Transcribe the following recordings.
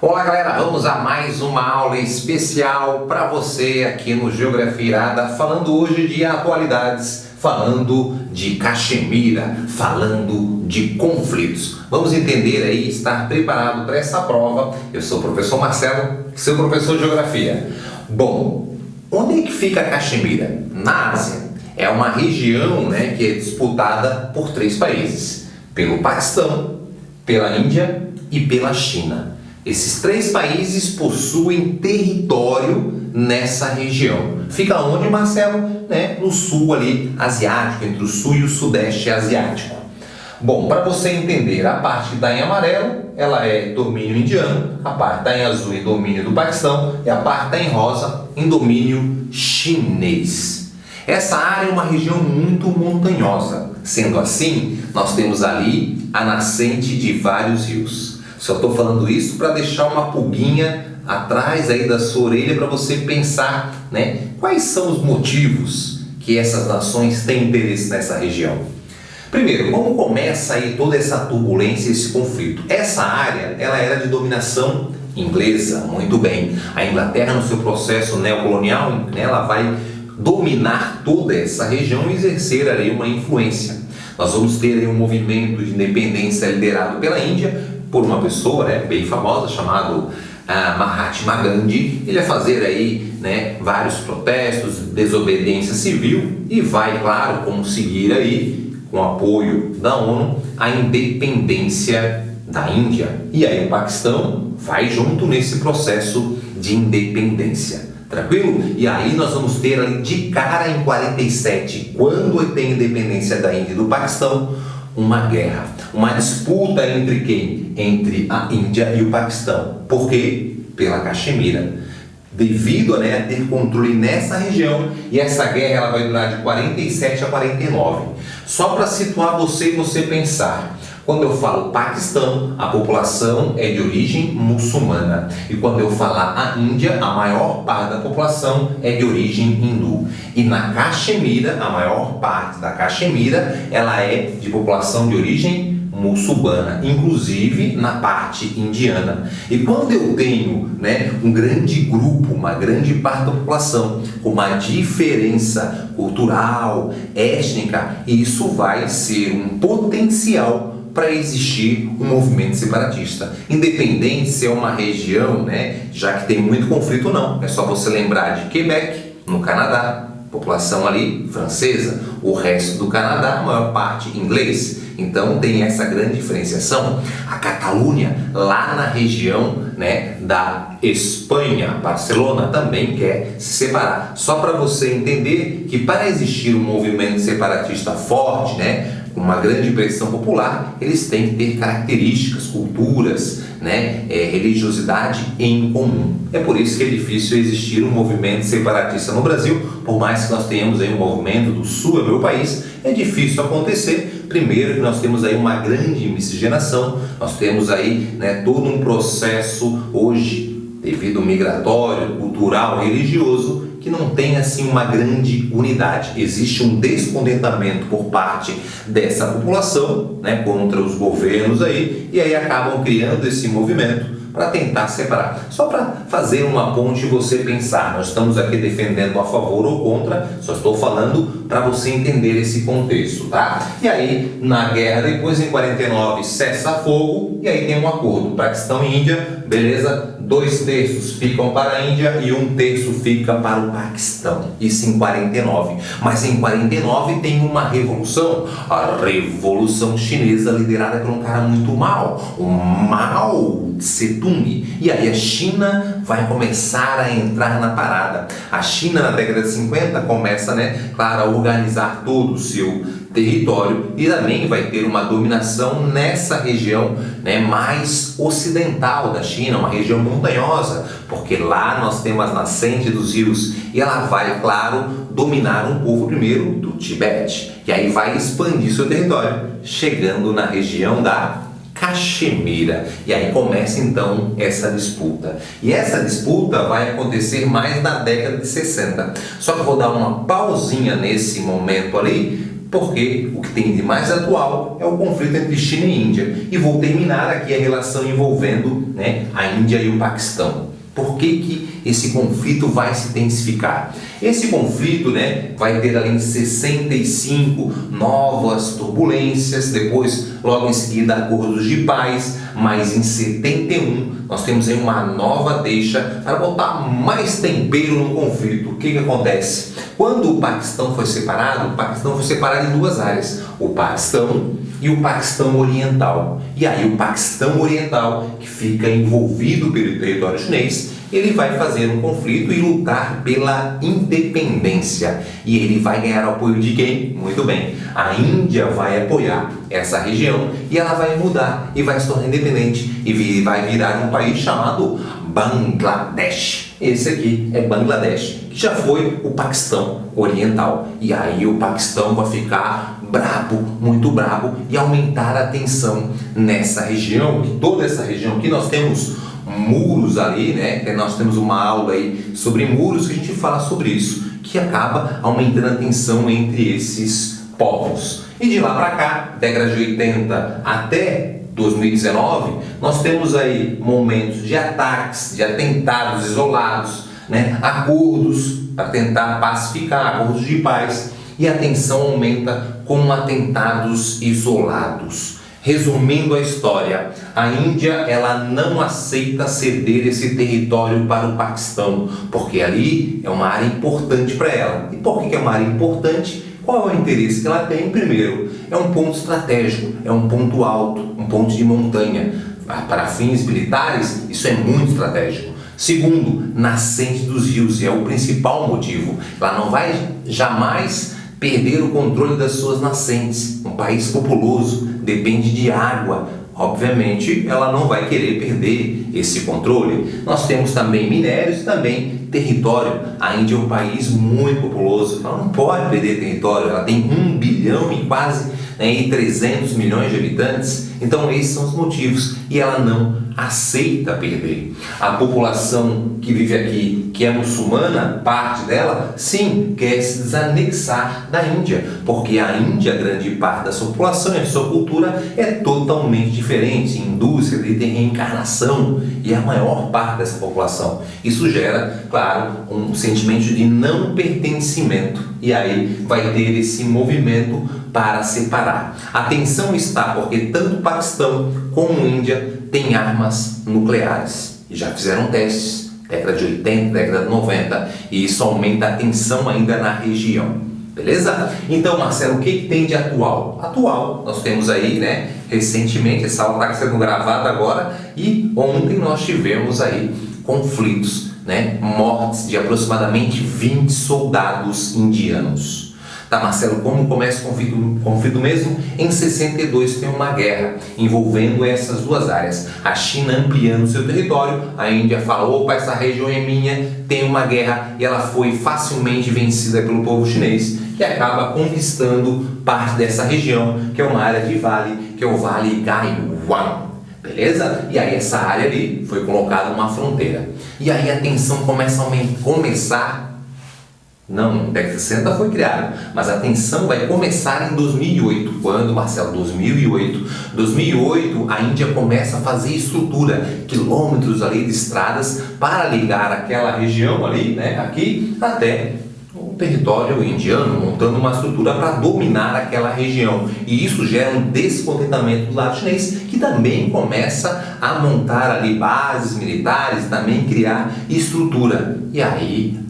Olá galera, vamos a mais uma aula especial para você aqui no Geografia Irada, falando hoje de atualidades, falando de Caxemira, falando de conflitos. Vamos entender aí, estar preparado para essa prova. Eu sou o professor Marcelo, seu professor de Geografia. Bom, onde é que fica Caxemira? Na Ásia. É uma região, que é disputada por 3 países, pelo Paquistão, pela Índia e pela China. Esses 3 países possuem território nessa região. Fica onde, Marcelo? No sul ali, asiático, entre o sul e o sudeste asiático. Bom, para você entender, a parte que está em amarelo, ela é domínio indiano, a parte que está em azul em domínio do Paquistão e a parte que está em rosa em domínio chinês. Essa área é uma região muito montanhosa. Sendo assim, nós temos ali a nascente de vários rios. Só estou falando isso para deixar uma pulguinha atrás aí da sua orelha para você pensar, quais são os motivos que essas nações têm interesse nessa região. Primeiro, como começa aí toda essa turbulência, esse conflito? Essa área, ela era de dominação inglesa, muito bem. A Inglaterra, no seu processo neocolonial, ela vai dominar toda essa região e exercer ali uma influência. Nós vamos ter aí um movimento de independência liderado pela Índia, por uma pessoa bem famosa, chamado Mahatma Gandhi. Ele vai fazer aí vários protestos, desobediência civil e vai, claro, conseguir aí, com apoio da ONU, a independência da Índia. E aí o Paquistão vai junto nesse processo de independência. Tranquilo? E aí nós vamos ter ali de cara em 47, quando tem a independência da Índia e do Paquistão, uma guerra, uma disputa entre quem? Entre a Índia e o Paquistão. Por quê? Pela Caxemira. Devido a ter controle nessa região, e essa guerra ela vai durar de 47 a 49. Só para situar você e você pensar. Quando eu falo Paquistão, a população é de origem muçulmana. E quando eu falar a Índia, a maior parte da população é de origem hindu. E na Caxemira, a maior parte da Caxemira, ela é de população de origem muçulmana, inclusive na parte indiana. E quando eu tenho um grande grupo, uma grande parte da população com uma diferença cultural, étnica, isso vai ser um potencial para existir um movimento separatista. Independente se é uma região, já que tem muito conflito, não. É só você lembrar de Quebec, no Canadá, população ali francesa, o resto do Canadá, a maior parte inglês. Então tem essa grande diferenciação. A Catalunha, lá na região da Espanha, Barcelona, também quer se separar. Só para você entender que para existir um movimento separatista forte, uma grande pressão popular, eles têm que ter características, culturas, religiosidade em comum. É por isso que é difícil existir um movimento separatista no Brasil, por mais que nós tenhamos aí um movimento do sul, é meu país, é difícil acontecer. Primeiro que nós temos aí uma grande miscigenação, nós temos aí todo um processo hoje, devido ao migratório, cultural, religioso, que não tem assim uma grande unidade. Existe um descontentamento por parte dessa população contra os governos aí, e aí acabam criando esse movimento para tentar separar. Só para fazer uma ponte e você pensar, nós estamos aqui defendendo a favor ou contra, só estou falando para você entender esse contexto, tá? E aí, na guerra depois, em 49, cessa fogo, e aí tem um acordo, Paquistão e Índia, beleza? 2/3 ficam para a Índia e 1/3 fica para o Paquistão. Isso em 49. Mas em 49 tem uma revolução, a Revolução Chinesa, liderada por um cara muito mau, o Mao Tse-tung. E aí a China vai começar a entrar na parada. A China, na década de 50, começa, claro, a organizar todo o seu território e também vai ter uma dominação nessa região mais ocidental da China, uma região montanhosa, porque lá nós temos as nascentes dos rios e ela vai, claro, dominar um povo primeiro do Tibete, e aí vai expandir seu território, chegando na região da Caxemira. E aí começa então essa disputa. E essa disputa vai acontecer mais na década de 60. Só que eu vou dar uma pausinha nesse momento ali Porque o que tem de mais atual é o conflito entre China e Índia. E vou terminar aqui a relação envolvendo, né, a Índia e o Paquistão. Por que esse conflito vai se intensificar? Esse conflito, né, vai ter além de 65 novas turbulências, depois logo em seguida acordos de paz, mas em 71 nós temos aí uma nova deixa para botar mais tempero no conflito. O que acontece? Quando o Paquistão foi separado em duas áreas, o Paquistão e o Paquistão Oriental. E aí o Paquistão Oriental, que fica envolvido pelo território chinês, ele vai fazer um conflito e lutar pela independência. E ele vai ganhar o apoio de quem? Muito bem, a Índia vai apoiar essa região e ela vai mudar e vai se tornar independente e vai virar um país chamado Bangladesh. Esse aqui é Bangladesh, que já foi o Paquistão Oriental. E aí o Paquistão vai ficar brabo, muito brabo, e aumentar a tensão nessa região, que toda essa região aqui nós temos muros ali, né? Nós temos uma aula aí sobre muros que a gente fala sobre isso, que acaba aumentando a tensão entre esses povos. E de lá para cá, década de 80 até 2019, nós temos aí momentos de ataques, de atentados isolados, né? Acordos para tentar pacificar, acordos de paz, e a tensão aumenta com atentados isolados. Resumindo a história, a Índia ela não aceita ceder esse território para o Paquistão, porque ali é uma área importante para ela. E por que é uma área importante? Qual é o interesse que ela tem? Primeiro, é um ponto estratégico, é um ponto alto, um ponto de montanha. Para fins militares, isso é muito estratégico. Segundo, nascente dos rios, é o principal motivo. Ela não vai jamais perder o controle das suas nascentes. Um país populoso depende de água. Obviamente, ela não vai querer perder esse controle. Nós temos também minérios e também território. A Índia é um país muito populoso. Ela não pode perder território. Ela tem 1 bilhão e quase e 300 milhões de habitantes. Então, esses são os motivos. E ela não aceita perder. A população que vive aqui, que é muçulmana, parte dela, sim, quer se desanexar da Índia, porque a Índia, grande parte da sua população e a sua cultura é totalmente diferente, indústria de reencarnação, e a maior parte dessa população. Isso gera, claro, um sentimento de não pertencimento, e aí vai ter esse movimento para separar. A tensão está porque tanto o Paquistão como a Índia têm armas nucleares e já fizeram testes, década de 80, década de 90, e isso aumenta a tensão ainda na região. Beleza? Então, Marcelo, o que tem de atual? Atual, nós temos aí, né, recentemente, essa aula está sendo gravada agora, e ontem nós tivemos aí conflitos, né, mortes de aproximadamente 20 soldados indianos. Tá, Marcelo, como começa o conflito mesmo? Em 62 tem uma guerra envolvendo essas duas áreas. A China ampliando seu território, a Índia fala, opa, essa região é minha, tem uma guerra, e ela foi facilmente vencida pelo povo chinês, que acaba conquistando parte dessa região, que é uma área de vale, que é o Vale Gaiwan. Beleza? E aí essa área ali foi colocada uma fronteira. E aí a tensão começa a Não, década de 60 foi criado, mas a tensão vai começar em 2008. Quando, Marcelo? 2008, a Índia começa a fazer estrutura, quilômetros ali de estradas para ligar aquela região ali, né, aqui, até o território indiano, montando uma estrutura para dominar aquela região. E isso gera um descontentamento do lado chinês, que também começa a montar ali bases militares, também criar estrutura. E aí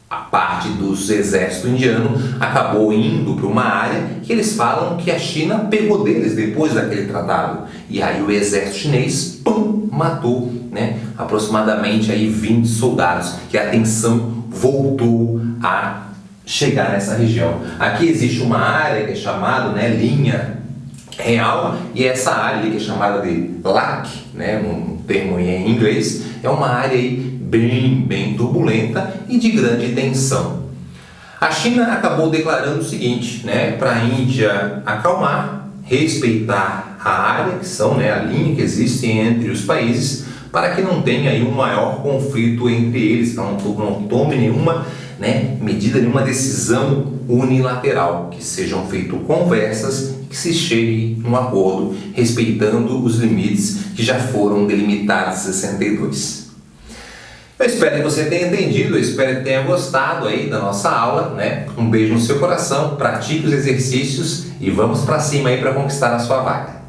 a parte dos exércitos indianos acabou indo para uma área que eles falam que a China pegou deles depois daquele tratado. E aí o exército chinês, matou, né, aproximadamente aí 20 soldados, que a tensão voltou a chegar nessa região. Aqui existe uma área que é chamada, né, linha real, e essa área que é chamada de LAC, né, um termo em inglês, é uma área aí bem turbulenta e de grande tensão. A China acabou declarando o seguinte, né, para a Índia acalmar, respeitar a área, que são, né, a linha que existe entre os países, para que não tenha aí um maior conflito entre eles, não tome nenhuma medida nenhuma decisão unilateral, que sejam feitas conversas e que se chegue a um acordo respeitando os limites que já foram delimitados em 62. Eu espero que você tenha entendido, eu espero que tenha gostado aí da nossa aula, Um beijo no seu coração, pratique os exercícios e vamos para cima aí para conquistar a sua vaga.